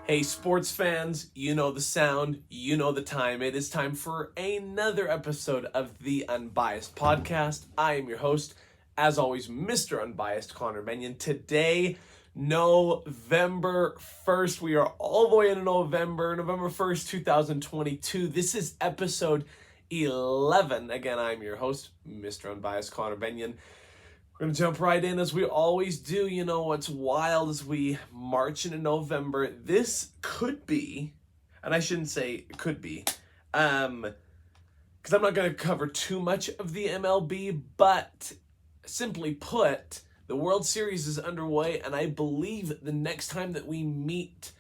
Hey, sports fans, you know the sound, you know the time. It is time for another episode of the Unbiased podcast. I am your host, as always, Mr. Unbiased, Connor Bennion. Today, November 1st, we are all the way into November 1st, 2022. This is episode 11. Again, I'm your host, Mr. Unbiased, Connor Bennion. We're going to jump right in as we always do. You know what's wild as we march into November. This could be, and I shouldn't say it could be, because I'm not going to cover too much of the MLB, but simply put, the World Series is underway, and I believe the next time that we meet,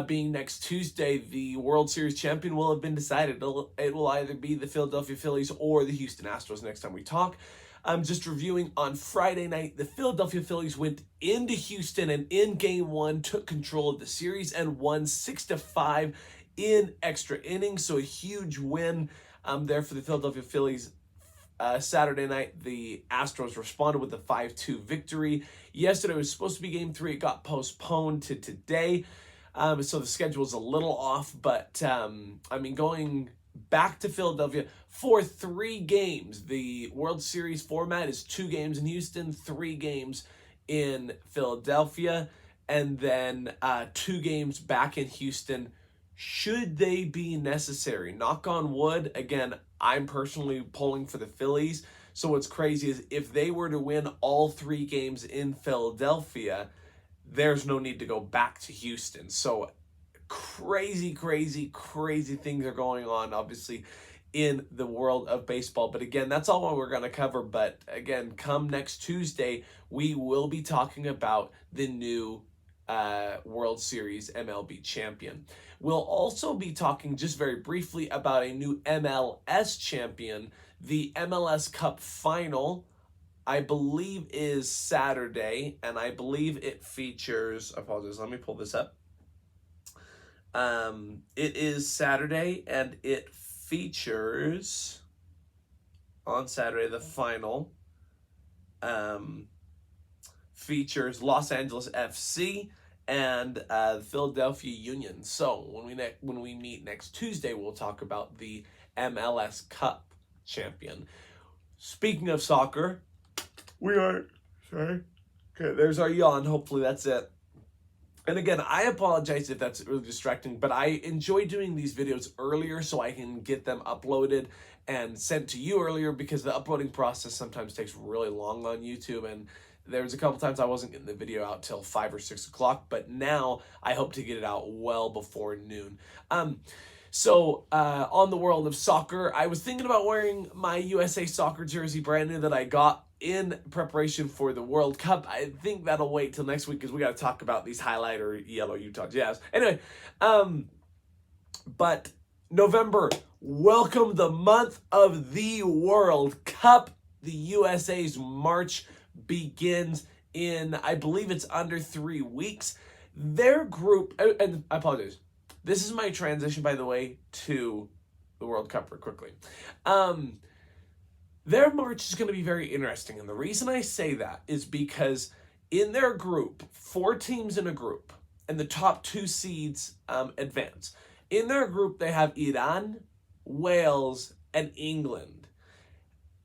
being next Tuesday, the World Series champion will have been decided. It will either be the Philadelphia Phillies or the Houston Astros next time we talk. I'm just reviewing on Friday night, the Philadelphia Phillies went into Houston and in game one took control of the series and won 6-5 in extra innings. So a huge win there for the Philadelphia Phillies. Saturday night, the Astros responded with a 5-2 victory. Yesterday was supposed to be game three. It got postponed to today. So the schedule is a little off, but going back to Philadelphia for 3 games. The World Series format is 2 games in Houston, 3 games in Philadelphia, and then 2 games back in Houston should they be necessary. Knock on wood. Again, I'm personally pulling for the Phillies. So what's crazy is if they were to win all 3 games in Philadelphia, there's no need to go back to Houston. So crazy things are going on, obviously, in the world of baseball. But again, that's all we're going to cover. But again, come next Tuesday, we will be talking about the new World Series MLB champion. We'll also be talking just very briefly about a new MLS champion. The MLS Cup final, I believe, is Saturday, and I believe it features, apologies, let me pull this up. It is Saturday, and it features, on Saturday, the final, features Los Angeles FC and the Philadelphia Union. So when we meet next Tuesday, we'll talk about the MLS Cup champion. Speaking of soccer, okay, there's our yawn. Hopefully that's it. And again, I apologize if that's really distracting, but I enjoy doing these videos earlier so I can get them uploaded and sent to you earlier, because the uploading process sometimes takes really long on YouTube, and there was a couple times I wasn't getting the video out till 5 or 6 o'clock, but now I hope to get it out well before noon. So on the world of soccer, I was thinking about wearing my USA Soccer jersey, brand new, that I got in preparation for the World Cup. I think that'll wait till next week because we got to talk about these highlighter yellow Utah Jazz. Anyway, but November, welcome the month of the World Cup. The USA's march begins in, I believe it's under 3 weeks. Their group, and I apologize, this is my transition, by the way, to the World Cup real quickly. Their march is going to be very interesting, and the reason I say that is because in their group, 4 teams in a group, and the top 2 seeds advance. In their group, they have Iran, Wales, and England.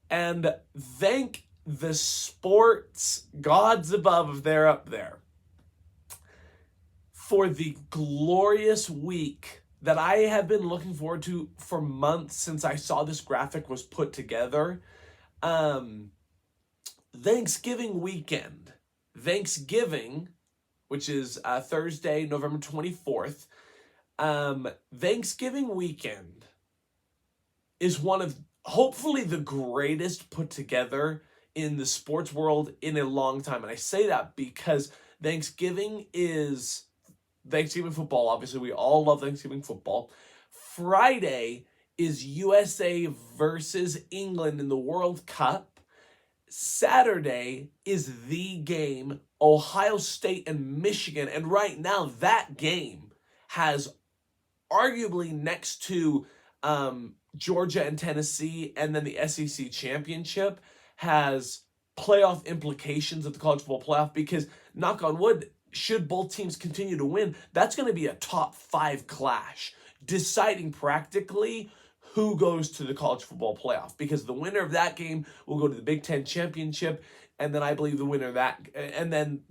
And thank the sports gods above if they're up there for the glorious week that I have been looking forward to for months since I saw this graphic was put together. Thanksgiving weekend. Thanksgiving, which is Thursday, November 24th. Thanksgiving weekend is one of, hopefully, the greatest put together in the sports world in a long time. And I say that because Thanksgiving is Thanksgiving football. Obviously, we all love Thanksgiving football. Friday is USA versus England in the World Cup. Saturday is the game, Ohio State and Michigan. And right now, that game has arguably, next to Georgia and Tennessee, and then the SEC championship, has playoff implications of the college football playoff, because, knock on wood, should both teams continue to win, that's going to be a top 5 clash, deciding practically who goes to the college football playoff, because the winner of that game will go to the Big Ten championship, and then I believe the winner of that, and then,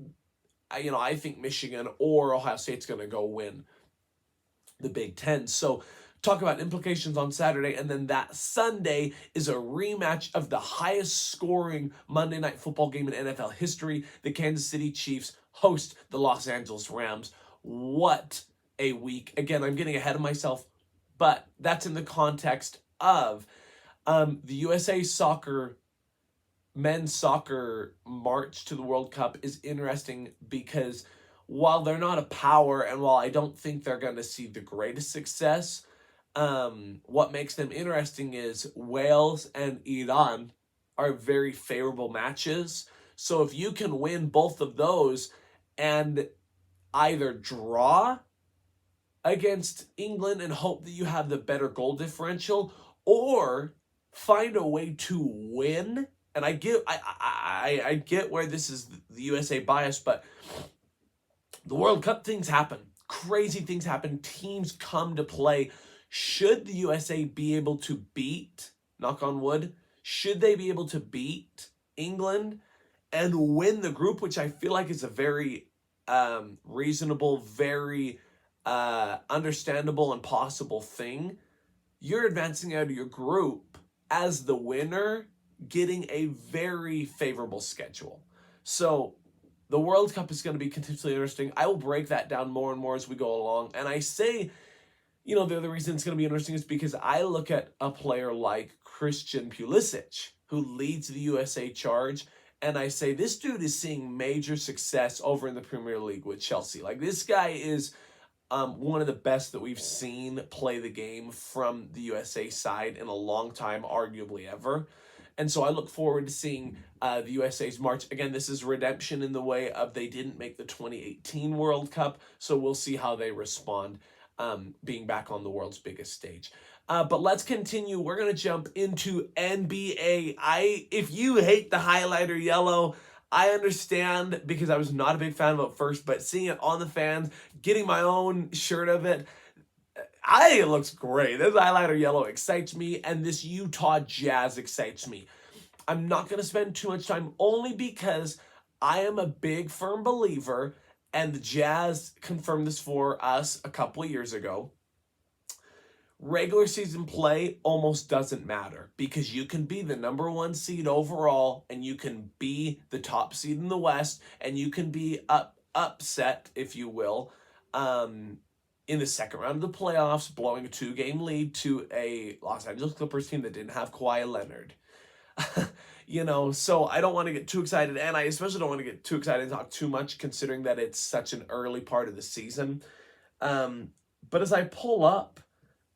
I think Michigan or Ohio State's going to go win the Big Ten. So talk about implications on Saturday, and then that Sunday is a rematch of the highest scoring Monday Night Football game in NFL history. The Kansas City Chiefs host the Los Angeles Rams. What a week. Again, I'm getting ahead of myself, but that's in the context of the USA men's soccer march to the World Cup is interesting because while they're not a power, and while I don't think they're going to see the greatest success, what makes them interesting is Wales and Iran are very favorable matches. So if you can win both of those and either draw against England and hope that you have the better goal differential, or find a way to win. And I get where this is the USA bias, but the World Cup, things happen. Crazy things happen. Teams come to play. Should the USA be able to beat, knock on wood, should they be able to beat England and win the group, which I feel like is a very reasonable, very understandable and possible thing, you're advancing out of your group as the winner, getting a very favorable schedule. So the World Cup is going to be continuously interesting. I will break that down more and more as we go along. And I say, the other reason it's going to be interesting is because I look at a player like Christian Pulisic, who leads the USA charge, and I say, this dude is seeing major success over in the Premier League with Chelsea. Like, this guy is one of the best that we've seen play the game from the USA side in a long time, arguably ever. And so I look forward to seeing the USA's march. Again, this is redemption in the way of they didn't make the 2018 World Cup, so we'll see how they respond being back on the world's biggest stage. But let's continue. We're going to jump into NBA. If you hate the highlighter yellow, I understand, because I was not a big fan of it first, but seeing it on the fans, getting my own shirt of it, I think it looks great. This highlighter yellow excites me, and this Utah Jazz excites me. I'm not going to spend too much time, only because I am a big, firm believer, and the Jazz confirmed this for us a couple of years ago. Regular season play almost doesn't matter, because you can be the number 1 seed overall, and you can be the top seed in the West, and you can be upset, if you will, in the second round of the playoffs, blowing a 2-game lead to a Los Angeles Clippers team that didn't have Kawhi Leonard. So I don't want to get too excited, and I especially don't want to get too excited and talk too much, considering that it's such an early part of the season. But as I pull up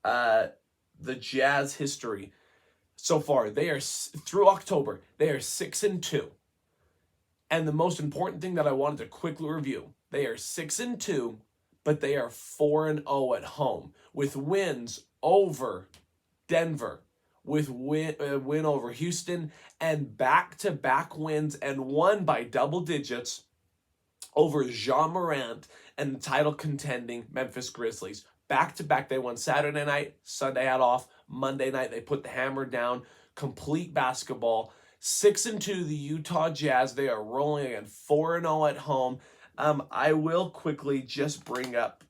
the Jazz history so far, they are, through October, they are 6-2. And the most important thing that I wanted to quickly review, they are 6-2, but they are 4-0 at home, with wins over Denver, with win over Houston, and back-to-back wins, and won by double digits over Jean Morant and the title-contending Memphis Grizzlies. Back-to-back, they won Saturday night, Sunday had off, Monday night they put the hammer down, complete basketball. 6-2, the Utah Jazz, they are rolling again, 4-0 at home. I will quickly just bring up,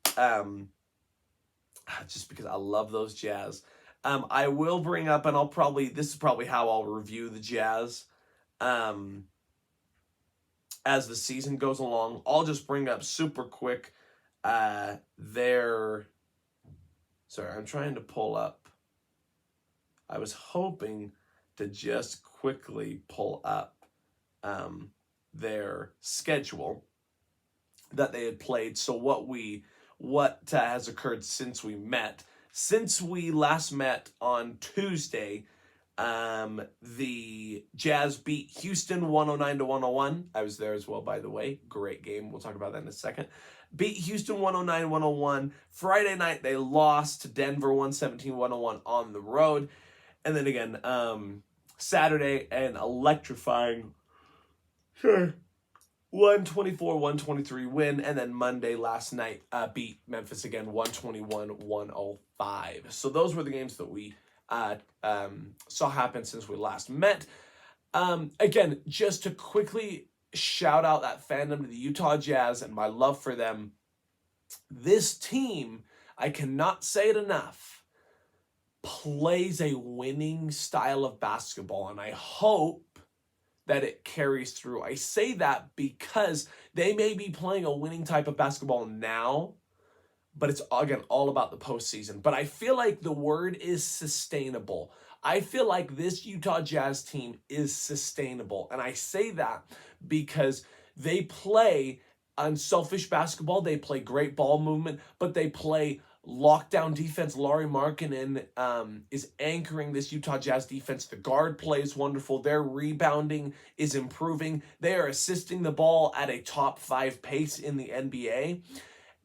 just because I love those Jazz, I will bring up, and this is probably how I'll review the Jazz as the season goes along. I'll just bring up super quick sorry, I'm trying to pull up. I was hoping to just quickly pull up their schedule that they had played. So what has occurred since we met. Since we last met on Tuesday, the Jazz beat Houston 109-101. I was there as well, by the way. Great game. We'll talk about that in a second. Beat Houston 109-101. Friday night, they lost to Denver 117-101 on the road. And then again, Saturday, an electrifying... Sure. 123 win, and then Monday last night beat Memphis again 121-105. So those were the games that we saw happen since we last met. Again, just to quickly shout out that fandom to the Utah Jazz and my love for them. This team, I cannot say it enough, plays a winning style of basketball, and I hope that it carries through. I say that because they may be playing a winning type of basketball now, but it's, again, all about the postseason. But I feel like the word is sustainable. I feel like this Utah Jazz team is sustainable. And I say that because they play unselfish basketball. They play great ball movement, but they play lockdown defense. Lauri Markkanen is anchoring this Utah Jazz defense. The guard play is wonderful. Their rebounding is improving. They are assisting the ball at a top 5 pace in the NBA.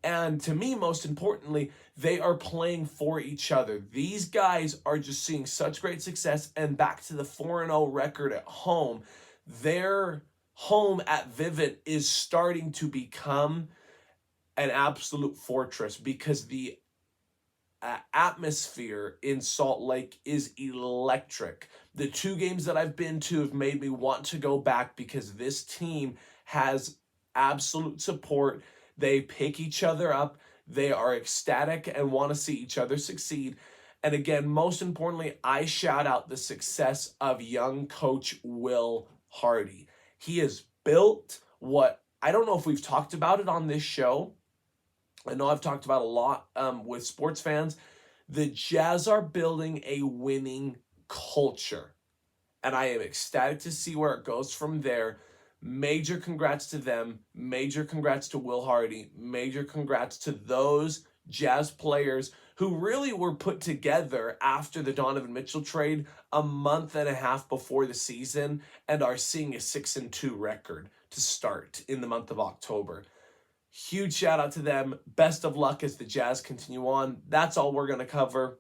And to me, most importantly, they are playing for each other. These guys are just seeing such great success. And back to the 4-0 record at home, their home at Vivint is starting to become an absolute fortress because the atmosphere in Salt Lake is electric. The 2 games that I've been to have made me want to go back because this team has absolute support. They pick each other up. They are ecstatic and want to see each other succeed. And again, most importantly, I shout out the success of young coach Will Hardy. He has built what, I don't know if we've talked about it on this show. I know I've talked about a lot with sports fans. The Jazz are building a winning culture. And I am ecstatic to see where it goes from there. Major congrats to them. Major congrats to Will Hardy. Major congrats to those Jazz players who really were put together after the Donovan Mitchell trade a month and a half before the season and are seeing a 6-2 record to start in the month of October. Huge shout out to them. Best of luck as the Jazz continue on. That's all we're going to cover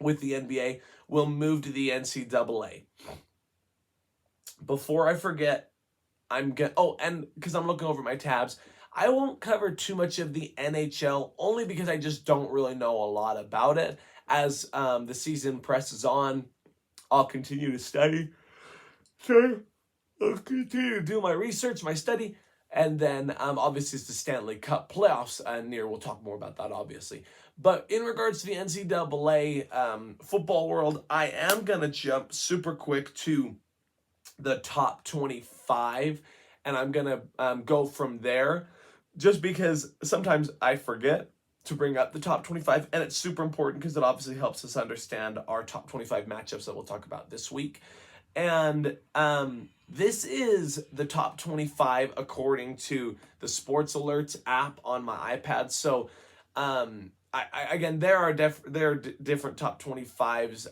with the NBA. We'll move to the NCAA. Before I forget, and because I'm looking over my tabs, I won't cover too much of the NHL only because I just don't really know a lot about it. As the season presses on, I'll continue to study. So I'll continue to do my research, my study. And then, obviously, it's the Stanley Cup playoffs near. We'll talk more about that, obviously. But in regards to the NCAA football world, I am going to jump super quick to the top 25. And I'm going to go from there just because sometimes I forget to bring up the top 25. And it's super important because it obviously helps us understand our top 25 matchups that we'll talk about this week. And this is the top 25 according to the Sports Alerts app on my iPad. So, again, there are different top 25s.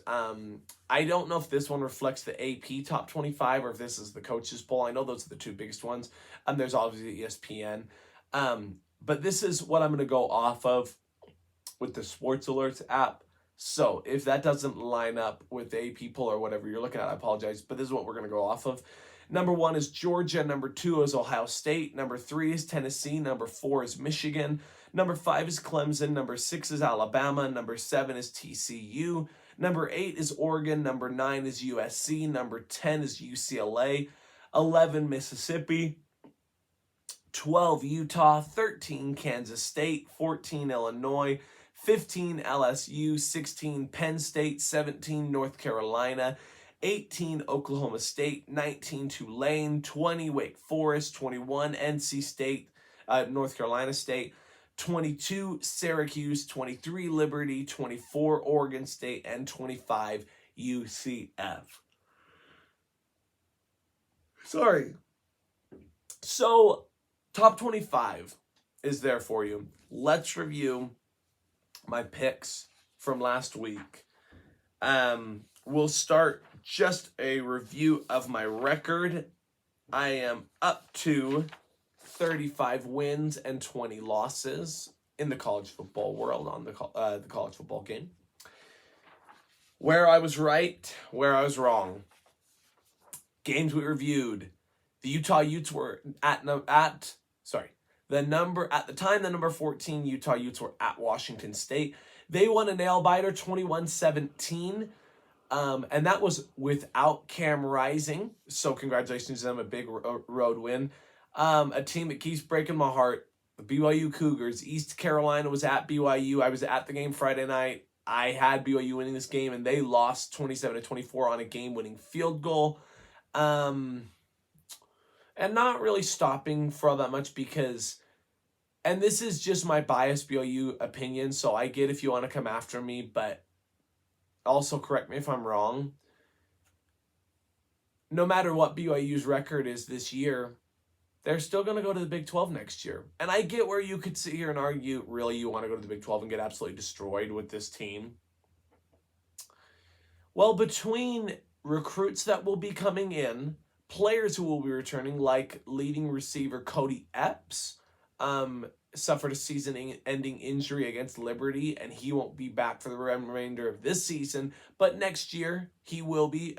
I don't know if this one reflects the AP top 25 or if this is the coaches poll. I know those are the 2 biggest ones. There's obviously ESPN. But this is what I'm going to go off of with the Sports Alerts app. So if that doesn't line up with the AP poll or whatever you're looking at, I apologize. But this is what we're going to go off of. Number 1 is Georgia. Number 2 is Ohio State. Number 3 is Tennessee. Number 4 is Michigan. Number 5 is Clemson. Number 6 is Alabama. Number 7 is TCU. Number 8 is Oregon. Number 9 is USC. Number 10 is UCLA. 11, Mississippi. 12, Utah. 13, Kansas State. 14, Illinois. 15, LSU. 16, Penn State. 17, North Carolina. 18, Oklahoma State. 19, Tulane. 20, Wake Forest. 21, NC State, North Carolina State. 22, Syracuse. 23, Liberty. 24, Oregon State. And 25, UCF. Sorry. So, top 25 is there for you. Let's review my picks from last week. We'll start just a review of my record. I am up to 35 wins and 20 losses in the college football world on the college football game. Where I was right, where I was wrong. Games we reviewed. The Utah Utes were at the number 14 Utah Utes were at Washington State. They won a nail-biter 21-17. And that was without Cam Rising. So congratulations to them, a big road win. A team that keeps breaking my heart, the BYU Cougars. East Carolina was at BYU. I was at the game Friday night. I had BYU winning this game, and they lost 27-24 on a game-winning field goal. And not really stopping for all that much because, and this is just my biased BYU opinion, so I get if you want to come after me, but also correct me if I'm wrong. No matter what BYU's record is this year, they're still going to go to the Big 12 next year. And I get where you could sit here and argue, really, you want to go to the Big 12 and get absolutely destroyed with this team. Well, between recruits that will be coming in, players who will be returning, like leading receiver Cody Epps, suffered a season-ending injury against Liberty, and he won't be back for the remainder of this season. But next year, he will be,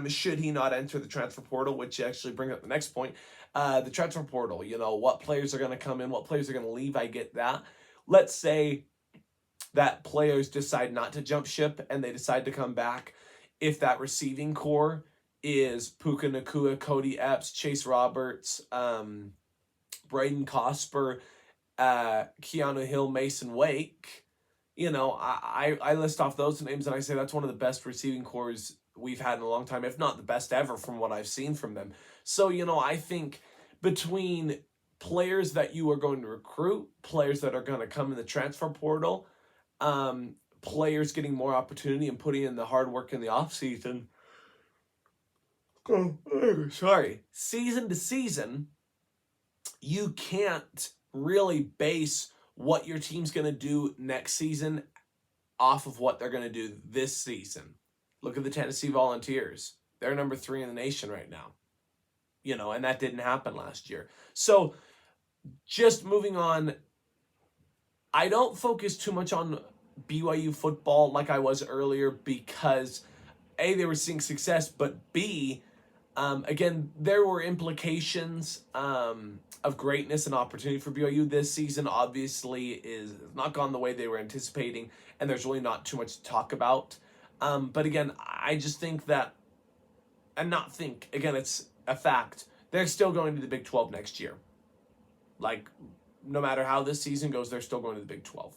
should he not enter the transfer portal, which actually brings up the next point. The transfer portal, what players are going to come in, what players are going to leave, I get that. Let's say that players decide not to jump ship and they decide to come back. If that receiving core is Puka Nacua, Cody Epps, Chase Roberts, Braden Cosper, Keanu Hill, Mason Wake, I list off those names and I say that's one of the best receiving cores we've had in a long time, if not the best ever from what I've seen from them. So, I think between players that you are going to recruit, players that are going to come in the transfer portal, players getting more opportunity and putting in the hard work in the offseason, season to season, you can't really base what your team's going to do next season off of what they're going to do this season. Look at the Tennessee Volunteers. They're number 3 in the nation right now. And that didn't happen last year. So just moving on, I don't focus too much on BYU football like I was earlier because A, they were seeing success, but B, again, there were implications of greatness and opportunity for BYU. This season obviously is not gone the way they were anticipating, and there's really not too much to talk about. But again, I just think that, again, it's a fact, they're still going to the Big 12 next year. Like, no matter how this season goes, they're still going to the Big 12.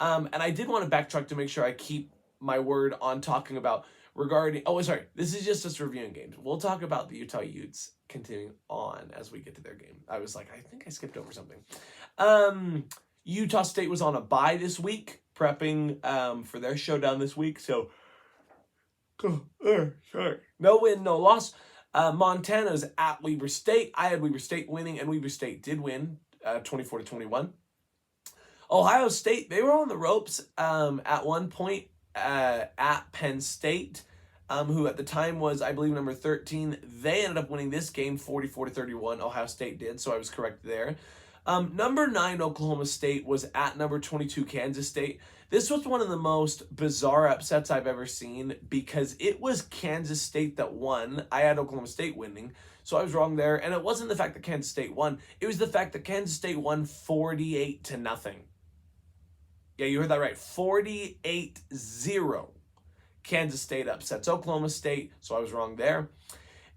And I did want to backtrack to make sure I keep my word on talking about this is just us reviewing games. We'll talk about the Utah Utes continuing on as we get to their game. I was like, I think I skipped over something. Utah State was on a bye this week, prepping for their showdown this week. So, no win, no loss. Montana's at Weber State. I had Weber State winning, and Weber State did win 24-21. Ohio State, they were on the ropes at one point at Penn State, who at the time was, I believe, number 13. They ended up winning this game 44-31. Ohio State did, so I was correct there. Number 9 Oklahoma State was at number 22 Kansas State. This was one of the most bizarre upsets I've ever seen because it was Kansas State that won. I had Oklahoma State winning, so I was wrong there. And it wasn't the fact that Kansas State won. It was the fact that Kansas State won 48-0. Yeah, you heard that right. 48-0. Kansas State upsets Oklahoma State, so I was wrong there.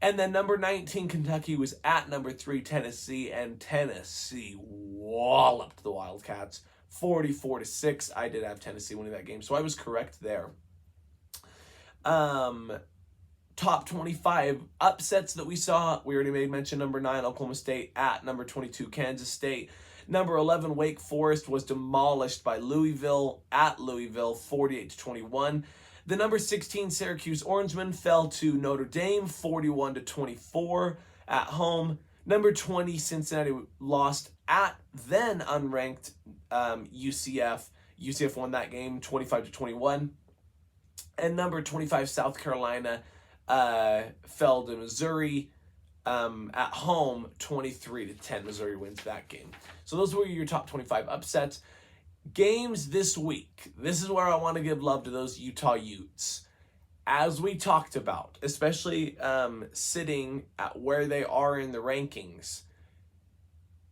And then number 19 Kentucky was at number 3 Tennessee, and Tennessee walloped the Wildcats 44-6. I did have Tennessee winning that game, so I was correct there. Top 25 upsets that we saw. We already made mention. Number 9 Oklahoma State at number 22 Kansas State. Number 11 Wake Forest was demolished by Louisville at Louisville 48-21. The number 16 Syracuse Orangemen fell to Notre Dame 41-24 at home. Number 20 Cincinnati lost at then unranked UCF. UCF won that game 25-21. And number 25 South Carolina fell to Missouri at home 23-10. Missouri wins that game. So those were your top 25 upsets. Games this week. This is where I want to give love to those Utah Utes. as we talked about, especially sitting at where they are in the rankings,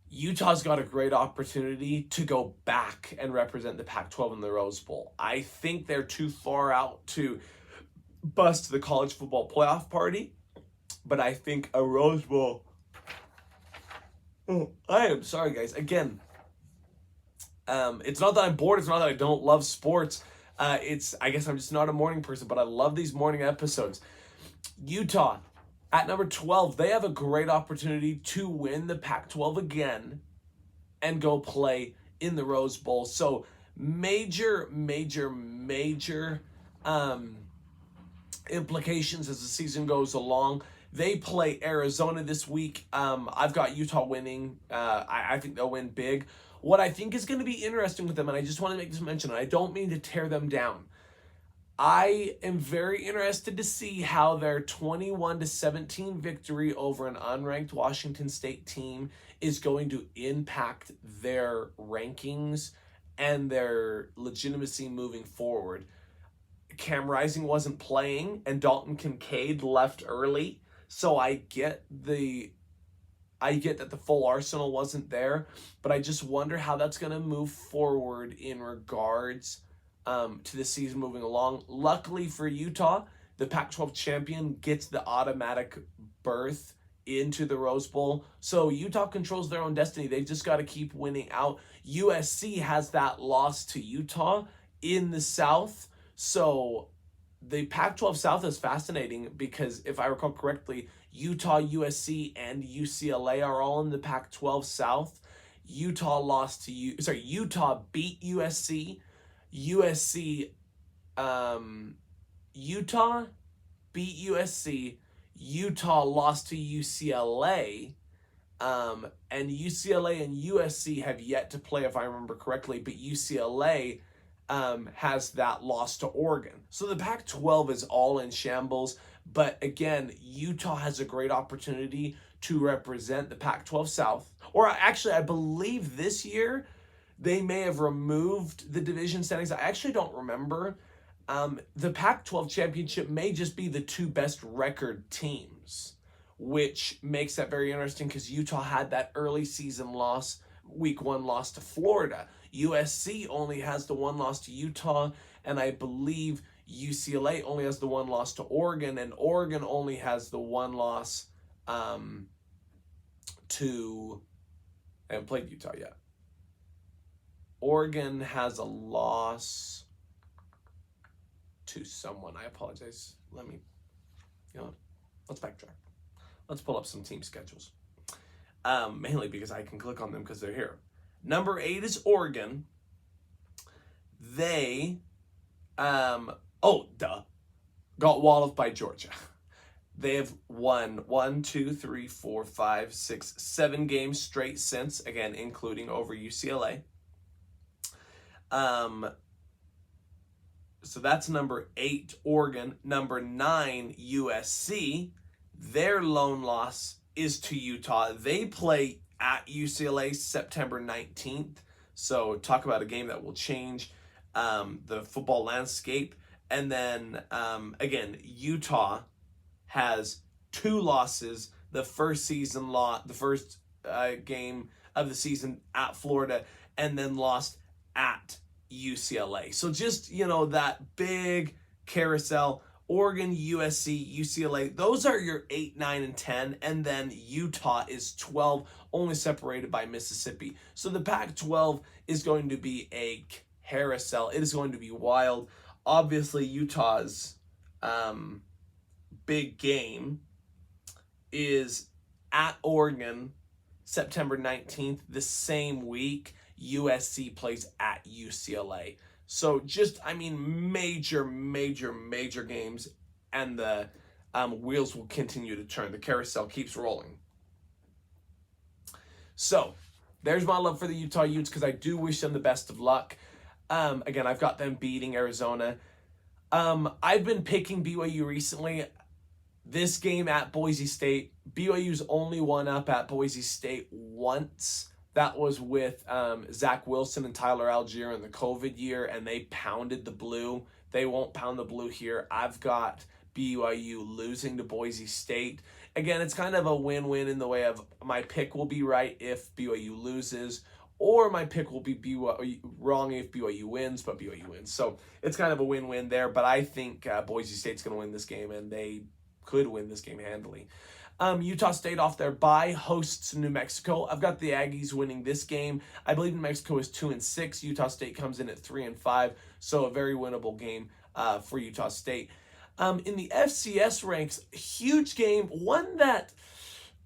Utah's got a great opportunity to go back and represent the Pac-12 in the Rose Bowl. I think they're too far out to bust the college football playoff party, but I think a Rose Bowl... Oh, I am sorry, guys. Again, it's not that I'm bored. It's not that I don't love sports. I guess I'm just not a morning person, but I love these morning episodes. Utah, at number 12, they have a great opportunity to win the Pac-12 again and go play in the Rose Bowl. So major implications as the season goes along. They play Arizona this week. I've got Utah winning. I think they'll win big. What I think is going to be interesting with them, and I just want to make this mention, and I don't mean to tear them down, I am very interested to see how their 21-17 victory over an unranked Washington State team is going to impact their rankings and their legitimacy moving forward. Cam Rising wasn't playing, and Dalton Kincaid left early, so I get that the full arsenal wasn't there, but I just wonder how that's going to move forward in regards to the season moving along. Luckily for Utah, the Pac-12 champion gets the automatic berth into the Rose Bowl. So Utah controls their own destiny. They just got to keep winning out. USC has that loss to Utah in the South. So the Pac-12 South is fascinating because if I recall correctly, Utah, USC, and UCLA are all in the Pac-12 South. Utah beat USC. Utah beat USC. Utah lost to UCLA. And UCLA and USC have yet to play, if I remember correctly, but UCLA has that loss to Oregon. So the Pac-12 is all in shambles. But again, Utah has a great opportunity to represent the Pac-12 South. Or actually, I believe this year they may have removed the division standings. I actually don't remember. The Pac-12 championship may just be the two best record teams, which makes that very interesting because Utah had that early season loss, week 1 loss to Florida. USC only has the 1 loss to Utah, and I believe UCLA only has the 1 loss to Oregon, and Oregon only has the 1 loss to... I haven't played Utah yet. Oregon has a loss to someone. I apologize. Let's backtrack. Let's pull up some team schedules. Mainly because I can click on them because they're here. Number 8 is Oregon. They... got walloped by Georgia. They have won 7 games straight since, again, including over UCLA. So that's number 8, Oregon. Number 9, USC. Their lone loss is to Utah. They play at UCLA September 19th. So talk about a game that will change the football landscape. And then, again, Utah has 2 losses. The first game of the season at Florida, and then lost at UCLA. So just, that big carousel. Oregon, USC, UCLA, those are your 8, 9, and 10. And then Utah is 12, only separated by Mississippi. So the Pac-12 is going to be a carousel. It is going to be wild. Obviously, Utah's big game is at Oregon, September 19th. The same week, USC plays at UCLA. So just, major games, and the wheels will continue to turn. The carousel keeps rolling. So there's my love for the Utah Utes because I do wish them the best of luck. Again, I've got them beating Arizona. I've been picking BYU recently. This game at Boise State, BYU's only won up at Boise State once. That was with Zach Wilson and Tyler Algier in the COVID year, and they pounded the Blue. They won't pound the blue here. I've got BYU losing to Boise State. Again, it's kind of a win-win in the way of my pick will be right if BYU loses, or my pick will be wrong if BYU wins, but BYU wins. So it's kind of a win-win there, but I think Boise State's going to win this game, and they could win this game handily. Utah State off their bye hosts New Mexico. I've got the Aggies winning this game. I believe New Mexico is 2-6. Utah State comes in at 3-5, so a very winnable game for Utah State. In the FCS ranks, huge game, one that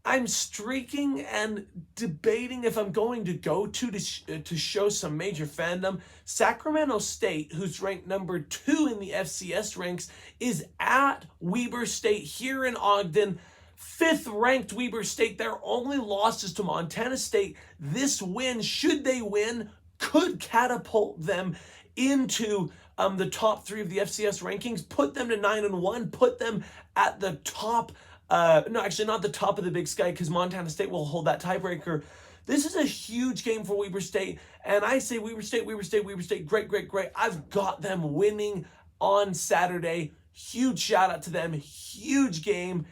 I'm streaking and debating if I'm going to go to show some major fandom. Sacramento State, who's ranked number 2 in the FCS ranks, is at Weber State here in Ogden. 5th ranked Weber State. Their only loss is to Montana State. This win, should they win, could catapult them into the top 3 of the FCS rankings, put them to 9-1, put them at the top. No, actually not the top of the Big Sky, because Montana State will hold that tiebreaker. This is a huge game for Weber State, and I say Weber State, great. I've got them winning on Saturday. Huge shout out to them. Huge game.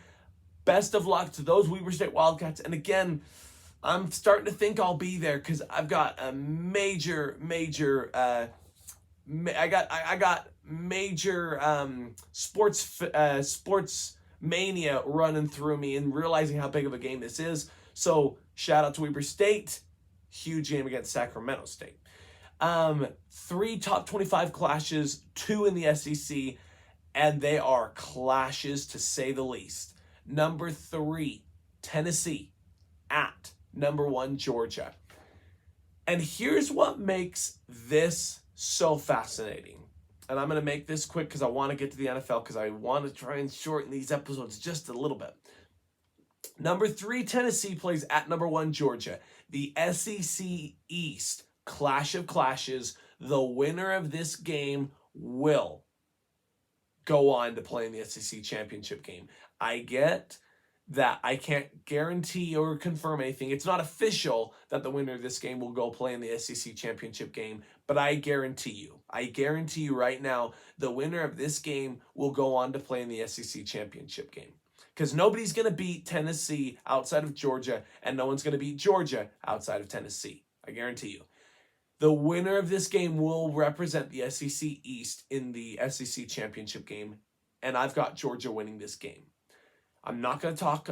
Best of luck to those Weber State Wildcats. And again, I'm starting to think I'll be there because I've got a major sports mania running through me and realizing how big of a game this is. So shout out to Weber State. Huge game against Sacramento State. 3 top 25 clashes, 2 in the SEC, and they are clashes to say the least. Number 3, Tennessee at number 1, Georgia. And here's what makes this so fascinating. And I'm going to make this quick because I want to get to the NFL because I want to try and shorten these episodes just a little bit. Number 3, Tennessee plays at number 1, Georgia. The SEC East, clash of clashes. The winner of this game will go on to play in the SEC championship game. I get that I can't guarantee or confirm anything. It's not official that the winner of this game will go play in the SEC championship game, but I guarantee you right now, the winner of this game will go on to play in the SEC championship game. Because nobody's going to beat Tennessee outside of Georgia, and no one's going to beat Georgia outside of Tennessee. I guarantee you. The winner of this game will represent the SEC East in the SEC championship game, and I've got Georgia winning this game. I'm not going to talk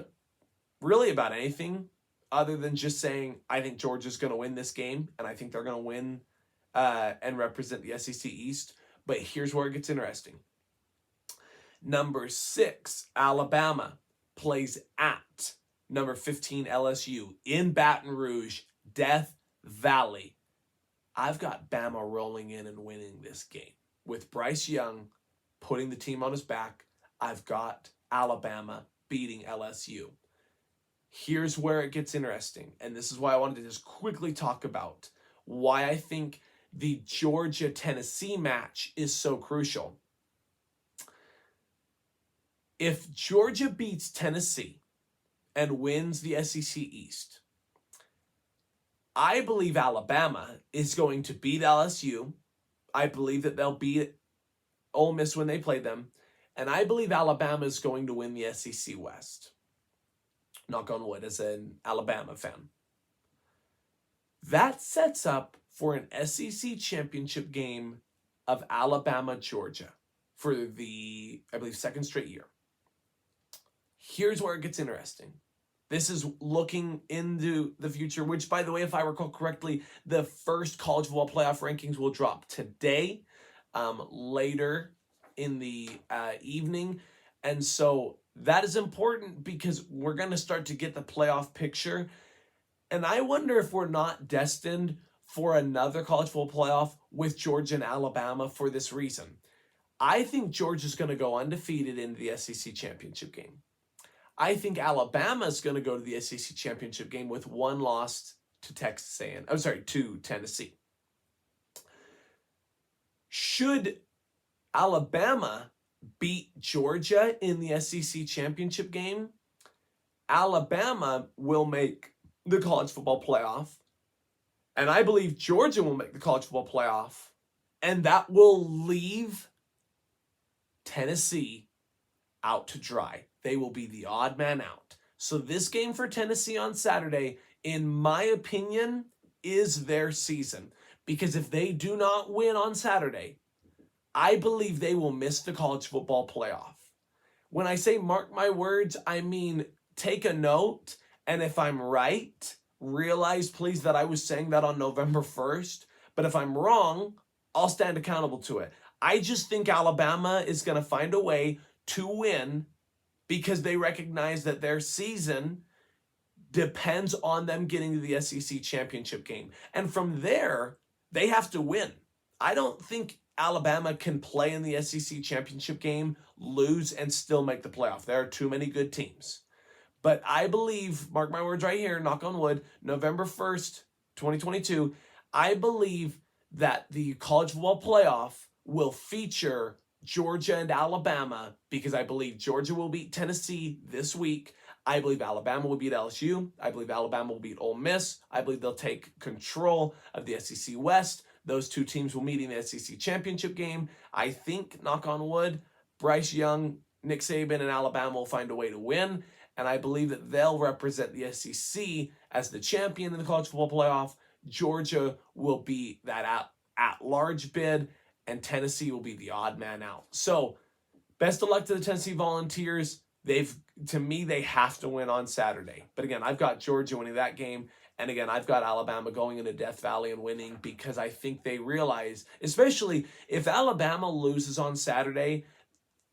really about anything other than just saying I think Georgia's going to win this game, and I think they're going to win and represent the SEC East. But here's where it gets interesting. Number 6, Alabama plays at number 15, LSU in Baton Rouge, Death Valley. I've got Bama rolling in and winning this game. With Bryce Young putting the team on his back, I've got Alabama beating LSU. Here's where it gets interesting, and this is why I wanted to just quickly talk about why I think the Georgia-Tennessee match is so crucial. If Georgia beats Tennessee and wins the SEC East, I believe Alabama is going to beat LSU. I believe that they'll beat Ole Miss when they play them. And I believe Alabama is going to win the SEC West. Knock on wood as an Alabama fan. That sets up for an SEC championship game of Alabama-Georgia for the, I believe, 2nd straight year. Here's where it gets interesting. This is looking into the future, which, by the way, if I recall correctly, the first college football playoff rankings will drop today, later in the evening. And so that is important because we're going to start to get the playoff picture. And I wonder if we're not destined for another college football playoff with Georgia and Alabama for this reason. I think Georgia's going to go undefeated into the SEC championship game. I think Alabama's going to go to the SEC championship game with 1 loss to to Tennessee. Should Alabama beat Georgia in the SEC championship game, Alabama will make the college football playoff, and I believe Georgia will make the college football playoff, and that will leave Tennessee out to dry. They will be the odd man out. So this game for Tennessee on Saturday, in my opinion, is their season. Because if they do not win on Saturday, I believe they will miss the college football playoff. When I say mark my words, I mean take a note, and if I'm right, realize please that I was saying that on November 1st. But if I'm wrong, I'll stand accountable to it. I just think Alabama is going to find a way to win because they recognize that their season depends on them getting to the SEC championship game. And from there, they have to win. I don't think Alabama can play in the SEC championship game, lose, and still make the playoff. There are too many good teams. But I believe, mark my words right here, knock on wood, November 1st, 2022, I believe that the college football playoff will feature Georgia and Alabama because I believe Georgia will beat Tennessee this week. I believe Alabama will beat LSU. I believe Alabama will beat Ole Miss. I believe they'll take control of the SEC West. Those two teams will meet in the SEC championship game. I think, knock on wood, Bryce Young, Nick Saban, and Alabama will find a way to win. And I believe that they'll represent the SEC as the champion in the college football playoff. Georgia will be that at-large bid, and Tennessee will be the odd man out. So, best of luck to the Tennessee Volunteers. To me, they have to win on Saturday. But again, I've got Georgia winning that game. And again, I've got Alabama going into Death Valley and winning because I think they realize, especially if Alabama loses on Saturday,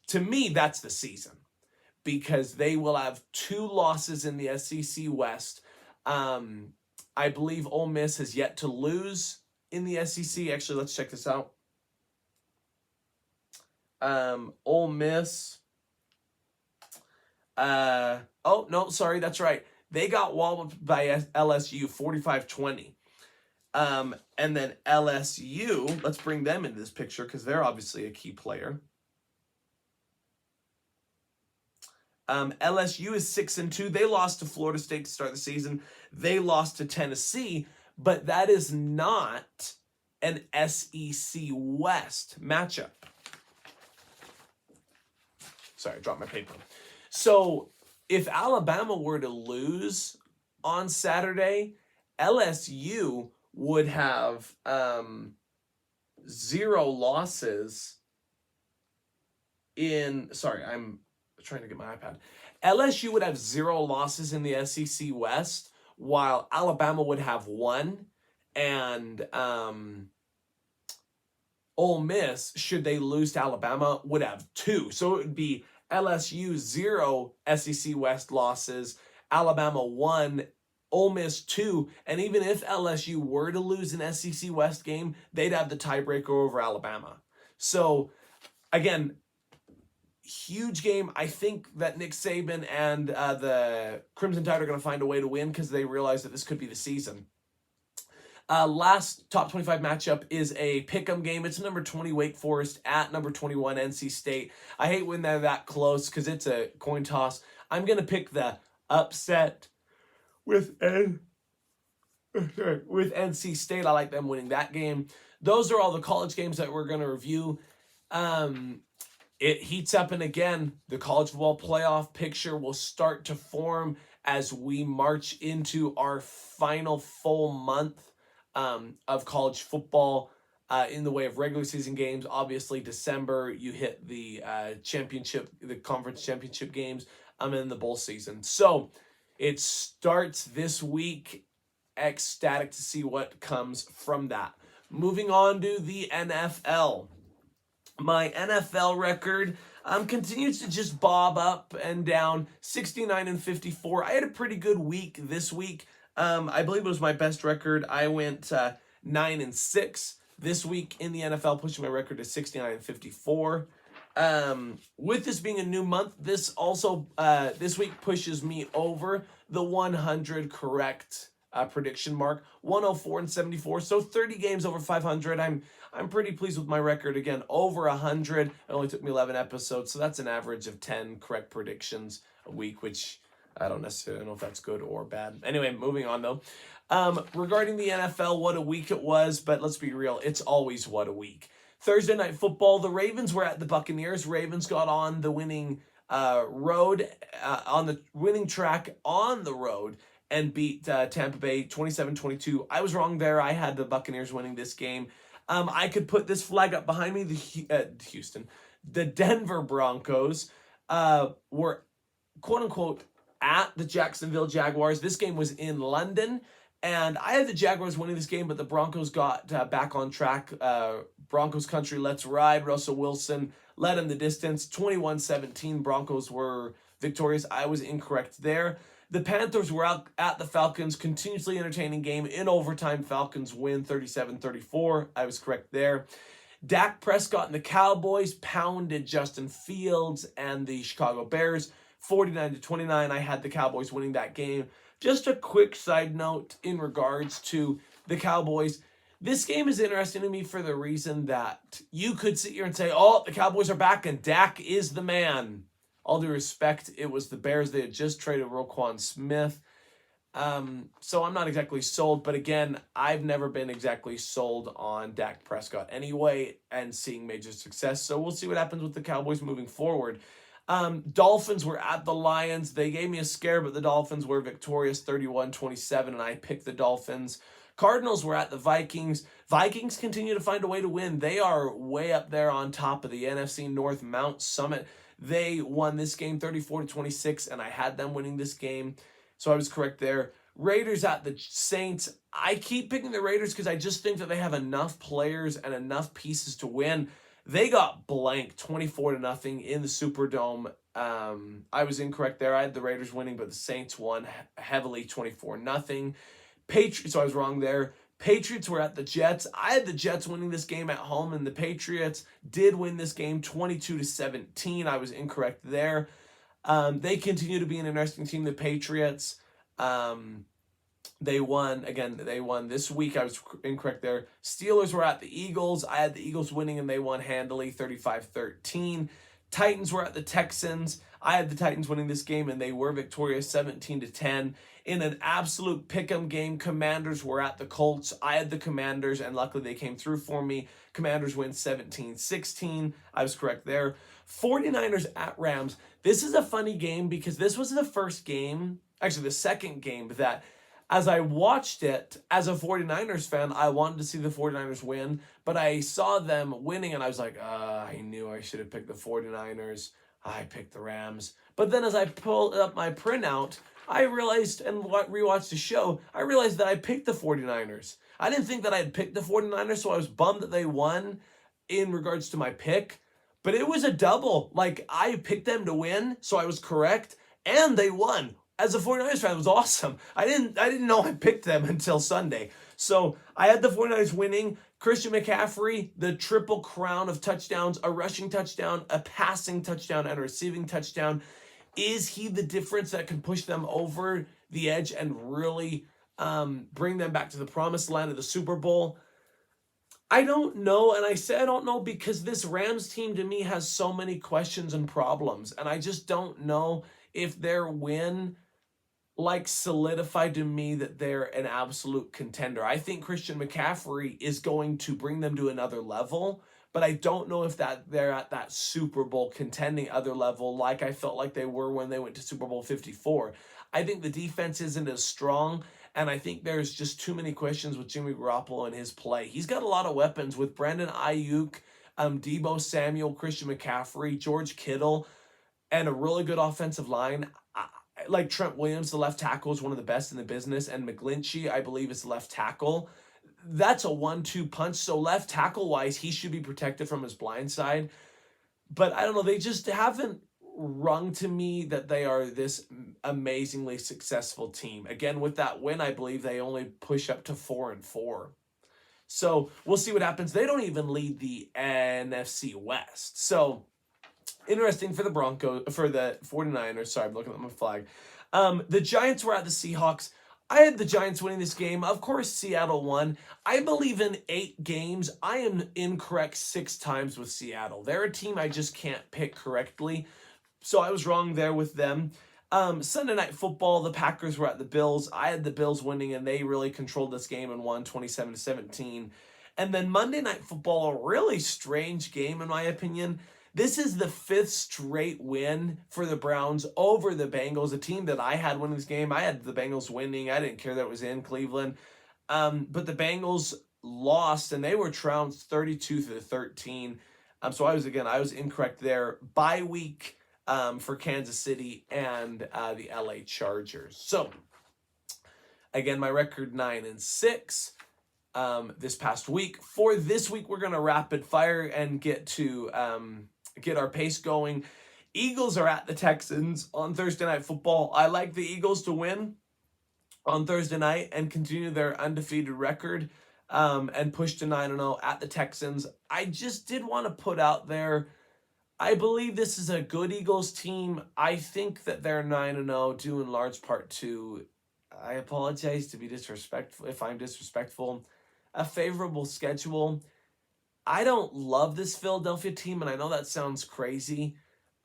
to me, that's the season. Because they will have 2 losses in the SEC West. I believe Ole Miss has yet to lose in the SEC. Actually, let's check this out. Ole Miss. Oh, no, sorry, that's right. They got walloped by LSU 45-20. And then LSU, let's bring them into this picture because they're obviously a key player. LSU is 6-2. They lost to Florida State to start the season. They lost to Tennessee, but that is not an SEC West matchup. Sorry, I dropped my paper. So if Alabama were to lose on Saturday, LSU would have 0 losses in... Sorry, I'm trying to get my iPad. LSU would have 0 losses in the SEC West, while Alabama would have 1, and Ole Miss, should they lose to Alabama, would have 2. So it would be LSU 0 SEC West losses, Alabama 1, Ole Miss 2, and even if LSU were to lose an SEC West game, they'd have the tiebreaker over Alabama. So, again, huge game. I think that Nick Saban and the Crimson Tide are going to find a way to win because they realize that this could be the season. Last top 25 matchup is a pick'em game. It's number 20 Wake Forest at number 21 NC State. I hate when they're that close because it's a coin toss. I'm going to pick the upset with NC State. I like them winning that game. Those are all the college games that we're going to review. It heats up, and again, the college football playoff picture will start to form as we march into our final full month of college football in the way of regular season games. Obviously, December, you hit the conference championship games, and then the bowl season. So it starts this week. Ecstatic to see what comes from that. Moving on to the NFL. My NFL record continues to just bob up and down, 69-54. I had a pretty good week this week. I believe it was my best record. I went 9-6 this week in the NFL, pushing my record to 69-54. With this being a new month, this also this week pushes me over the 100 correct prediction mark, 104-74. So 30 games over 500. I'm pretty pleased with my record. Again, over 100. It only took me 11 episodes, so that's an average of 10 correct predictions a week, which I don't necessarily know if that's good or bad. Anyway, moving on though. Regarding the NFL, what a week it was, but let's be real, it's always what a week. Thursday Night Football, the Ravens were at the Buccaneers. Ravens got on the winning on the winning track on the road and beat Tampa Bay 27-22. I was wrong there. I had the Buccaneers winning this game. I could put this flag up behind me. The Denver Broncos were quote unquote at the Jacksonville Jaguars. This game was in London, and I had the Jaguars winning this game, but the Broncos got back on track. Broncos country, let's ride. Russell Wilson led in the distance. 21-17, Broncos were victorious. I was incorrect there. The Panthers were out at the Falcons, continuously entertaining game. In overtime, Falcons win 37-34. I was correct there. Dak Prescott and the Cowboys pounded Justin Fields and the Chicago Bears 49-29. I had the Cowboys winning that game. Just a quick side note in regards to the Cowboys. This game is interesting to me for the reason that you could sit here and say, oh, the Cowboys are back and Dak is the man. All due respect, it was the Bears. They had just traded Roquan Smith. So I'm not exactly sold. But again, I've never been exactly sold on Dak Prescott anyway and seeing major success. So we'll see what happens with the Cowboys moving forward. Dolphins were at the Lions. They gave me a scare, but the Dolphins were victorious 31-27, and I picked the Dolphins. Cardinals were at the Vikings. Vikings continue to find a way to win. They are way up there on top of the NFC North Mount Summit. They won this game 34-26, and I had them winning this game, so I was correct there. Raiders at the Saints. I keep picking the Raiders because I just think that they have enough players and enough pieces to win. They got blanked 24-0 in the Superdome. I was incorrect there. I had the Raiders winning, but the Saints won heavily 24-0. Patriots, so I was wrong there. Patriots were at the Jets. I had the Jets winning this game at home, and the Patriots did win this game 22-17. I was incorrect there. They continue to be an interesting team, the Patriots. They won this week. I was incorrect there. Steelers were at the Eagles. I had the Eagles winning, and they won handily 35-13. Titans were at the Texans. I had the Titans winning this game, and they were victorious 17-10. In an absolute pick'em game, Commanders were at the Colts. I had the Commanders, and luckily they came through for me. Commanders win 17-16. I was correct there. 49ers at Rams. This is a funny game because this was the second game that as I watched it, as a 49ers fan, I wanted to see the 49ers win, but I saw them winning, and I was like, I knew I should have picked the 49ers. I picked the Rams. But then as I pulled up my printout, I realized, and rewatched the show, I realized that I picked the 49ers. I didn't think that I had picked the 49ers, so I was bummed that they won in regards to my pick. But it was a double. Like, I picked them to win, so I was correct, and they won. As a 49ers fan, it was awesome. I didn't know I picked them until Sunday. So I had the 49ers winning. Christian McCaffrey, the triple crown of touchdowns, a rushing touchdown, a passing touchdown, and a receiving touchdown. Is he the difference that can push them over the edge and really bring them back to the promised land of the Super Bowl? I don't know, and I say I don't know because this Rams team to me has so many questions and problems, and I just don't know if their win solidified to me that they're an absolute contender. I think Christian McCaffrey is going to bring them to another level, but I don't know if that they're at that Super Bowl contending other level like I felt like they were when they went to Super Bowl 54. I think the defense isn't as strong, and I think there's just too many questions with Jimmy Garoppolo and his play. He's got a lot of weapons with Brandon Ayuk, Deebo Samuel, Christian McCaffrey, George Kittle, and a really good offensive line. Like Trent Williams, the left tackle, is one of the best in the business, and McGlinchey, I believe, is the left tackle. That's a 1-2 punch. So left tackle-wise, he should be protected from his blind side. But I don't know, they just haven't rung to me that they are this amazingly successful team. Again, with that win, I believe they only push up to 4-4. So we'll see what happens. They don't even lead the NFC West. So interesting for the 49ers. Sorry, I'm looking at my flag. The Giants were at the Seahawks. I had the Giants winning this game. Of course, Seattle won. I believe in 8 games. I am incorrect 6 times with Seattle. They're a team I just can't pick correctly. So I was wrong there with them. Sunday Night Football, the Packers were at the Bills. I had the Bills winning, and they really controlled this game and won 27-17. And then Monday Night Football, a really strange game in my opinion. This is the 5th straight win for the Browns over the Bengals, a team that I had winning this game. I had the Bengals winning. I didn't care that it was in Cleveland. But the Bengals lost, and they were trounced 32-13. So I was incorrect there. Bye week for Kansas City and the LA Chargers. So again, my record 9-6 this past week. For this week, we're gonna rapid fire and get our pace going. Eagles are at the Texans on Thursday Night Football. I like the Eagles to win on Thursday night and continue their undefeated record and push to 9-0 at the Texans. I just did want to put out there, I believe this is a good Eagles team. I think that they're 9-0 due in large part to, I apologize to be disrespectful if I'm disrespectful, a favorable schedule. I don't love this Philadelphia team, and I know that sounds crazy.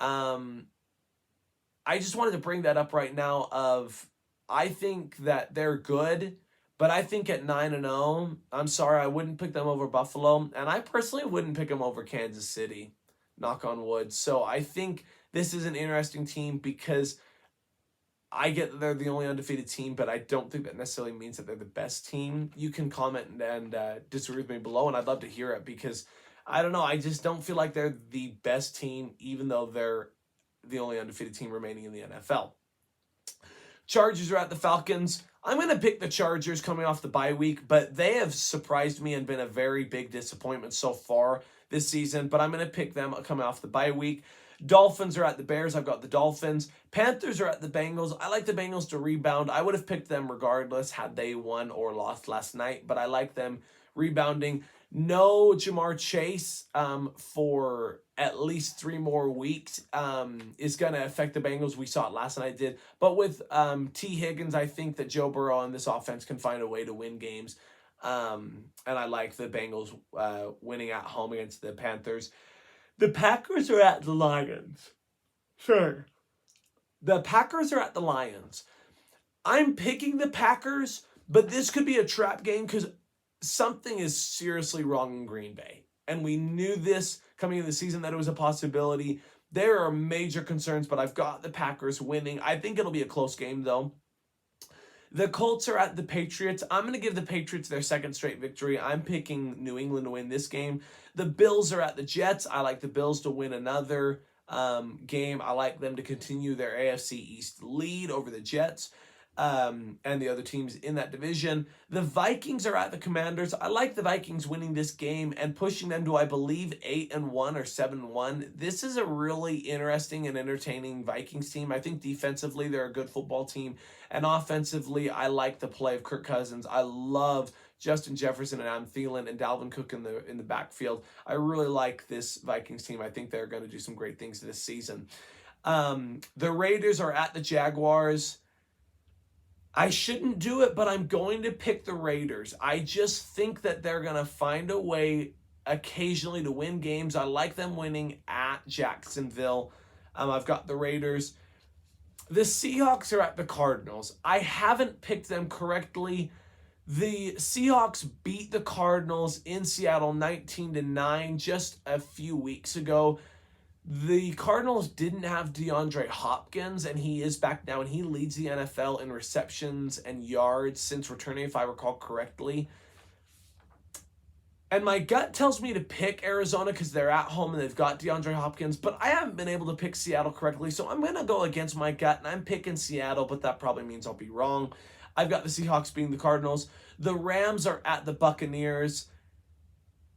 I just wanted to bring that up right now I think that they're good, but I think at 9-0, I'm sorry, I wouldn't pick them over Buffalo, and I personally wouldn't pick them over Kansas City, knock on wood. So I think this is an interesting team because I get that they're the only undefeated team, but I don't think that necessarily means that they're the best team. You can comment and disagree with me below, and I'd love to hear it because, I don't know, I just don't feel like they're the best team, even though they're the only undefeated team remaining in the NFL. Chargers are at the Falcons. I'm going to pick the Chargers coming off the bye week, but they have surprised me and been a very big disappointment so far this season, but I'm going to pick them coming off the bye week. Dolphins are at the Bears. I've got the Dolphins. Panthers are at the Bengals. I like the Bengals to rebound. I would have picked them regardless had they won or lost last night, but I like them rebounding. No Jamar Chase for at least 3 more weeks is going to affect the Bengals. We saw it last night, did. But with T. Higgins, I think that Joe Burrow and this offense can find a way to win games. And I like the Bengals winning at home against the Panthers. The Packers are at the Lions. Sure. The Packers are at the Lions. I'm picking the Packers, but this could be a trap game because something is seriously wrong in Green Bay. And we knew this coming into the season that it was a possibility. There are major concerns, but I've got the Packers winning. I think it'll be a close game, though. The Colts are at the Patriots. I'm going to give the Patriots their 2nd straight victory. I'm picking New England to win this game. The Bills are at the Jets. I like the Bills to win another game. I like them to continue their AFC East lead over the Jets and the other teams in that division. The Vikings are at the Commanders. I like the Vikings winning this game and pushing them to, I believe, 8-1 or 7-1. This is a really interesting and entertaining Vikings team. I think defensively they're a good football team, and offensively I like the play of Kirk Cousins. I love Justin Jefferson and Adam Thielen and Dalvin Cook in the backfield. I really like this Vikings team. I think they're going to do some great things this season. The Raiders are at the Jaguars. I shouldn't do it, but I'm going to pick the Raiders. I just think that they're going to find a way occasionally to win games. I like them winning at Jacksonville. I've got the Raiders. The Seahawks are at the Cardinals. I haven't picked them correctly. The Seahawks beat the Cardinals in Seattle 19-9 just a few weeks ago. The Cardinals didn't have DeAndre Hopkins, and he is back now, and he leads the NFL in receptions and yards since returning, if I recall correctly. And my gut tells me to pick Arizona because they're at home and they've got DeAndre Hopkins, but I haven't been able to pick Seattle correctly, so I'm going to go against my gut, and I'm picking Seattle, but that probably means I'll be wrong. I've got the Seahawks beating the Cardinals. The Rams are at the Buccaneers.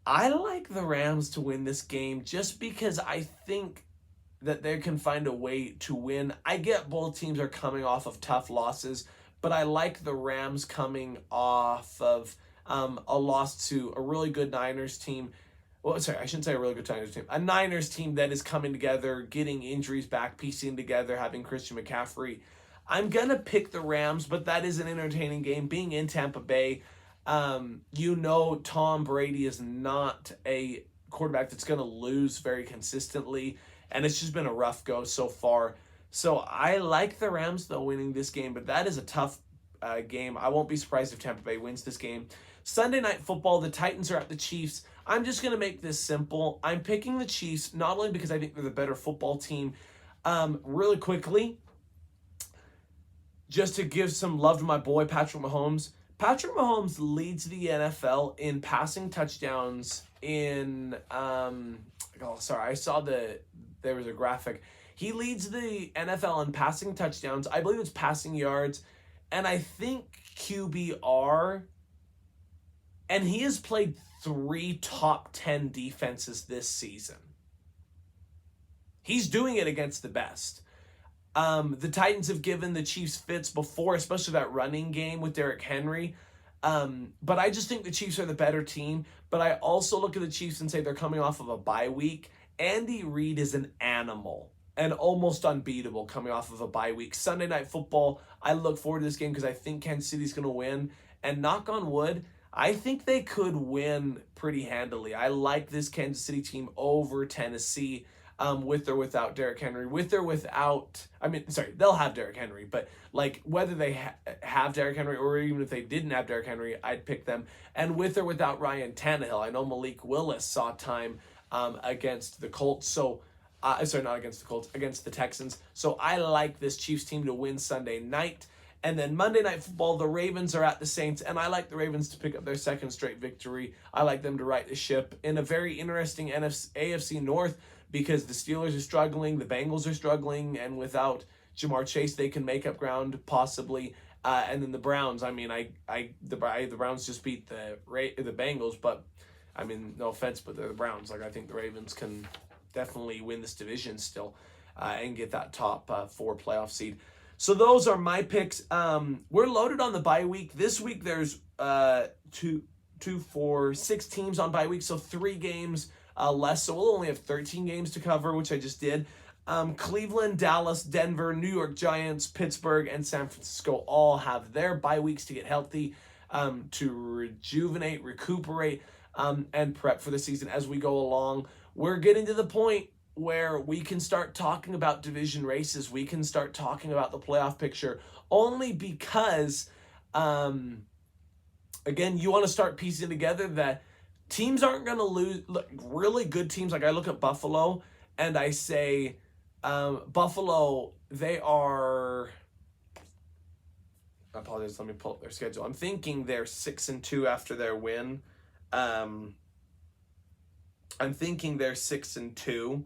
I like the Rams to win this game just because I think that they can find a way to win. I get both teams are coming off of tough losses, but I like the Rams coming off of a loss to a really good Niners team. Well, sorry, I shouldn't say a really good Niners team. A Niners team that is coming together, getting injuries back, piecing together, having Christian McCaffrey. I'm going to pick the Rams, but that is an entertaining game. Being in Tampa Bay, Tom Brady is not a quarterback that's going to lose very consistently, and it's just been a rough go so far. So I like the Rams, though, winning this game, but that is a tough game. I won't be surprised if Tampa Bay wins this game. Sunday Night Football, the Titans are at the Chiefs. I'm just going to make this simple. I'm picking the Chiefs, not only because I think they're the better football team. Really quickly, just to give some love to my boy, Patrick Mahomes. Patrick Mahomes leads the NFL in passing touchdowns in, I saw there was a graphic. He leads the NFL in passing touchdowns. I believe it's passing yards. And I think QBR. And he has played 3 top 10 defenses this season. He's doing it against the best. The Titans have given the Chiefs fits before, especially that running game with Derrick Henry. But I just think the Chiefs are the better team. But I also look at the Chiefs and say they're coming off of a bye week. Andy Reid is an animal and almost unbeatable coming off of a bye week. Sunday Night Football, I look forward to this game because I think Kansas City's going to win. And knock on wood, I think they could win pretty handily. I like this Kansas City team over Tennessee. With or without Derrick Henry, they'll have Derrick Henry, but like whether they have Derrick Henry or even if they didn't have Derrick Henry, I'd pick them. And with or without Ryan Tannehill, I know Malik Willis saw time against the Colts, against the Texans. So I like this Chiefs team to win Sunday night. And then Monday Night Football, the Ravens are at the Saints, and I like the Ravens to pick up their second straight victory. I like them to right the ship in a very interesting AFC North, because the Steelers are struggling, the Bengals are struggling, and without Jamar Chase, they can make up ground possibly. And then the Browns. The Browns just beat the Bengals, but no offense, but they're the Browns. I think the Ravens can definitely win this division still, and get that top 4 playoff seed. So those are my picks. We're loaded on the bye week. This week there's 6 teams on bye week, so 3 games. Less, so we'll only have 13 games to cover, which I just did. Cleveland, Dallas, Denver, New York Giants, Pittsburgh, and San Francisco all have their bye weeks to get healthy, to rejuvenate, recuperate, and prep for the season as we go along. We're getting to the point where we can start talking about division races. We can start talking about the playoff picture, only because, again, you want to start piecing together that teams aren't going to lose. Look, really good teams, like I look at Buffalo and I say, Buffalo, they are, I apologize, let me pull up their schedule. I'm thinking they're 6-2 after their win. I'm thinking they're 6-2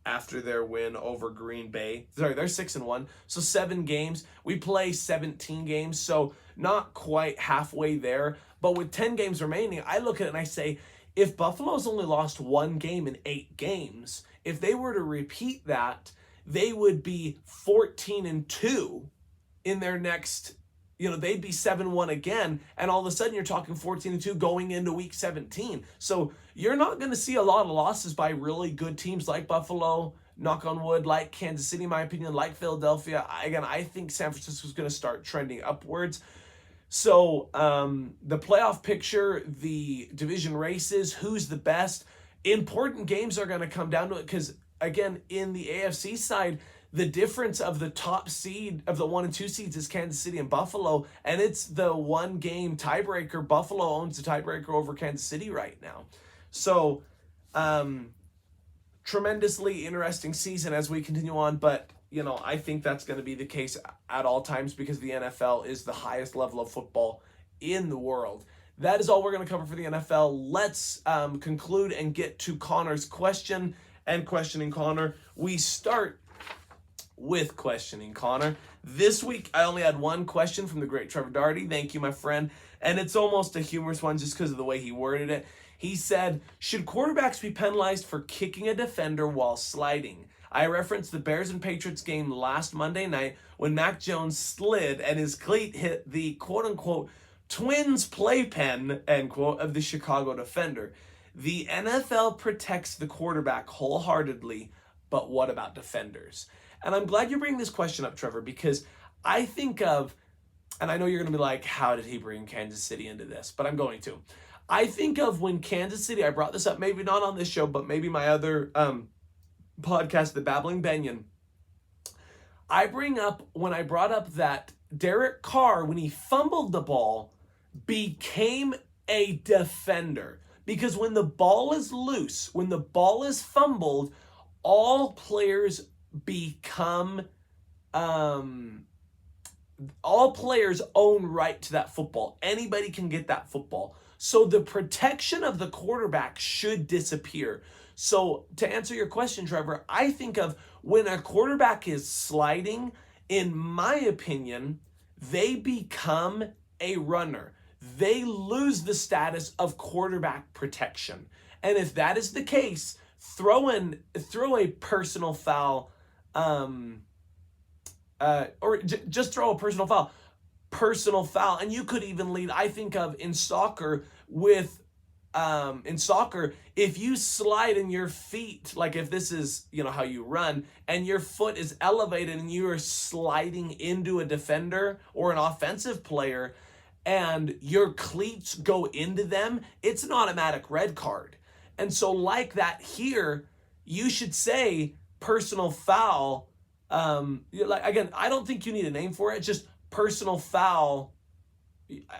after their win over Green Bay. Sorry, they're 6-1. So 7 games. We play 17 games, so not quite halfway there. But with 10 games remaining, I look at it and I say, if Buffalo's only lost 1 game in 8 games, if they were to repeat that, they would be 14-2 in their next, they'd be 7-1 again, and all of a sudden you're talking 14-2 going into week 17. So you're not going to see a lot of losses by really good teams like Buffalo, knock on wood, like Kansas City, in my opinion, like Philadelphia. Again, I think San Francisco's going to start trending upwards. So the playoff picture, the division races, who's the best, important games are going to come down to it because, again, in the AFC side, the difference of the top seed, of the 1 and 2 seeds, is Kansas City and Buffalo, and it's the 1-game tiebreaker. Buffalo owns the tiebreaker over Kansas City right now. So, tremendously interesting season as we continue on, but I think that's going to be the case at all times because the NFL is the highest level of football in the world. That is all we're going to cover for the NFL. Let's conclude and get to Connor's question and questioning Connor. We start with questioning Connor. This week, I only had 1 question from the great Trevor Darty. Thank you, my friend. And it's almost a humorous one just because of the way he worded it. He said, should quarterbacks be penalized for kicking a defender while sliding? I referenced the Bears and Patriots game last Monday night when Mac Jones slid and his cleat hit the quote-unquote Twins playpen, end quote, of the Chicago defender. The NFL protects the quarterback wholeheartedly, but what about defenders? And I'm glad you bring this question up, Trevor, because I think of, and I know you're going to be like, how did he bring Kansas City into this? But I'm going to. I think of when Kansas City, I brought this up, maybe not on this show, but maybe my other podcast, the BABBLING Bennion. When I brought up that Derek Carr, when he fumbled the ball, became a defender. Because when the ball is loose, when the ball is fumbled, all players become all players own right to that football. Anybody can get that football. So the protection of the quarterback should disappear. So to answer your question, Trevor, I think of when a quarterback is sliding, in my opinion, they become a runner. They lose the status of quarterback protection. And if that is the case, throw a personal foul, just throw a personal foul, and you could even lead. I think of in soccer with in soccer, if you slide in your feet, like if this is how you run, and your foot is elevated and you are sliding into a defender or an offensive player, and your cleats go into them, it's an automatic red card. And so like that here, you should say personal foul. Again, I don't think you need a name for it. Just personal foul.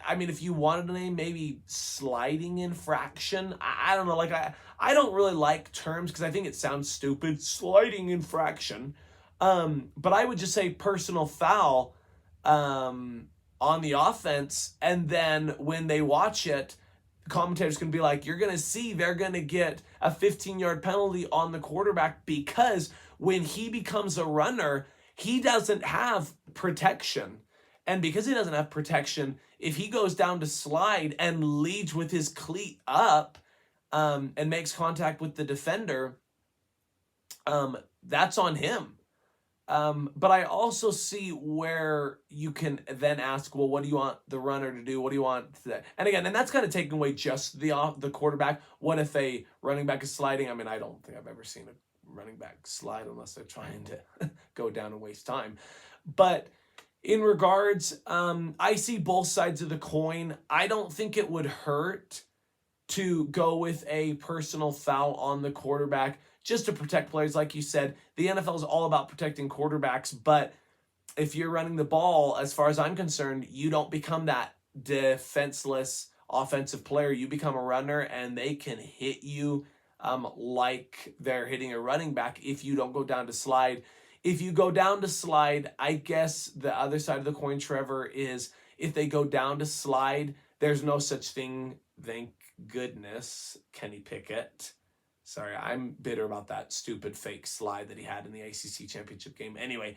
I mean, if you wanted a name, maybe sliding infraction. I don't know. I don't really like terms because I think it sounds stupid. Sliding infraction. But I would just say personal foul on the offense. And then when they watch it, the commentators can be like, you're going to see they're going to get a 15-yard penalty on the quarterback because when he becomes a runner, he doesn't have protection. And because he doesn't have protection, if he goes down to slide and leads with his cleat up and makes contact with the defender, that's on him. But I also see where you can then ask, well, what do you want the runner to do? What do you want that? And again, and that's kind of taking away just the quarterback. What if a running back is sliding? I mean, I don't think I've ever seen a running back slide unless they're trying to go down and waste time. But in regards, I see both sides of the coin. I don't think it would hurt to go with a personal foul on the quarterback just to protect players. Like you said, the NFL is all about protecting quarterbacks, but if you're running the ball, as far as I'm concerned, you don't become that defenseless offensive player. You become a runner, and they can hit you like they're hitting a running back if you don't go down to slide. If you go down to slide, I guess the other side of the coin, Trevor, is if they go down to slide, there's no such thing, thank goodness, Kenny Pickett. Sorry, I'm bitter about that stupid fake slide that he had in the ACC championship game. Anyway,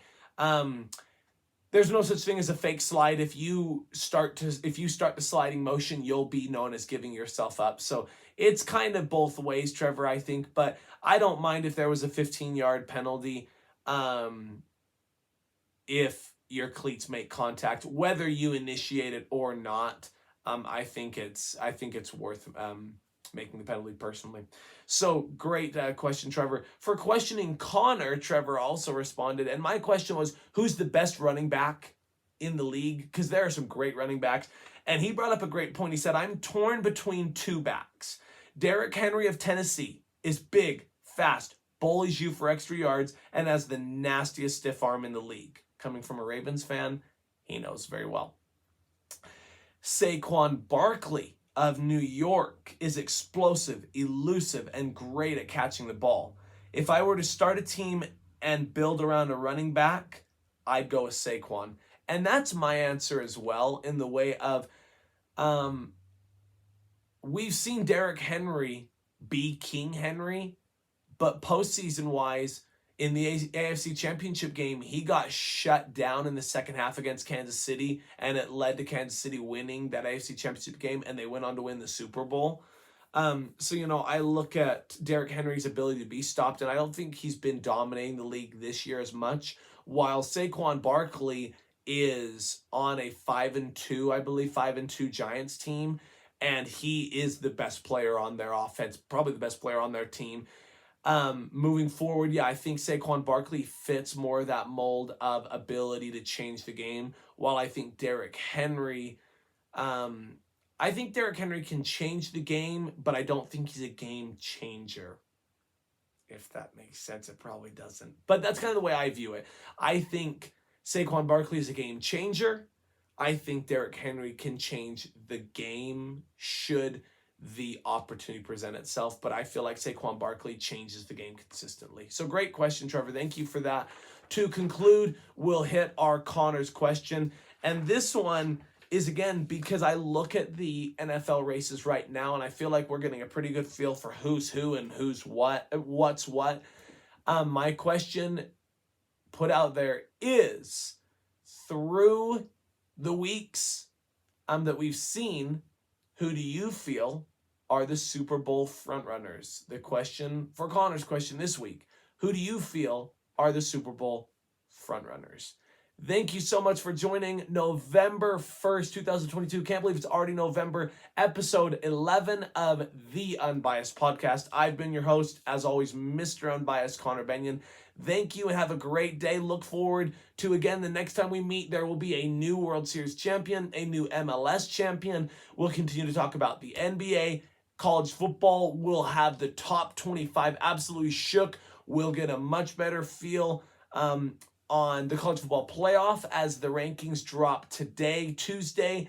there's no such thing as a fake slide. If you start the sliding motion, you'll be known as giving yourself up. So it's kind of both ways, Trevor, I think. But I don't mind if there was a 15-yard penalty if your cleats make contact, whether you initiate it or not. I think it's worth making the penalty personally. So great question, Trevor. For questioning Connor, Trevor also responded, and my question was, who's the best running back in the league? Because there are some great running backs. And he brought up a great point. He said, I'm torn between two backs. Derrick Henry of Tennessee is big, fast, bullies you for extra yards, and has the nastiest stiff arm in the league. Coming from a Ravens fan, he knows very well. Saquon Barkley of New York is explosive, elusive, and great at catching the ball. If I were to start a team and build around a running back, I'd go with Saquon. And that's my answer as well, in the way of we've seen Derrick Henry be King Henry, but postseason-wise, in the AFC Championship game, he got shut down in the second half against Kansas City, and it led to Kansas City winning that AFC Championship game, and they went on to win the Super Bowl. So, I look at Derrick Henry's ability to be stopped, and I don't think he's been dominating the league this year as much, while Saquon Barkley is on a 5-2, I believe, 5-2 Giants team, and he is the best player on their offense, probably the best player on their team. Moving forward, yeah, I think Saquon Barkley fits more of that mold of ability to change the game, while I think Derrick Henry can change the game, but I don't think he's a game changer. If that makes sense, it probably doesn't. But that's kind of the way I view it. I think Saquon Barkley is a game changer. I think Derrick Henry can change the game should the opportunity present itself, but I feel like Saquon Barkley changes the game consistently. So great question, Trevor. Thank you for that. To conclude, we'll hit our Connor's question. And this one is, again, because I look at the NFL races right now and I feel like we're getting a pretty good feel for who's who and who's what's what. My question put out there is, through the weeks that we've seen, who do you feel are the Super Bowl frontrunners? The question for Connor's question this week, who do you feel are the Super Bowl frontrunners? Thank you so much for joining November 1st, 2022. Can't believe it's already November, episode 11 of the Unbiased podcast. I've been your host, as always, Mr. Unbiased, Connor Bennion. Thank you and have a great day. Look forward to, again, the next time we meet, there will be a new World Series champion, a new MLS champion. We'll continue to talk about the NBA, college football. We'll have the top 25 absolutely shook. We'll get a much better feel on the college football playoff as the rankings drop today, Tuesday.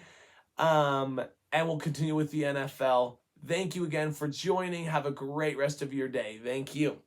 And we'll continue with the NFL. Thank you again for joining. Have a great rest of your day. Thank you.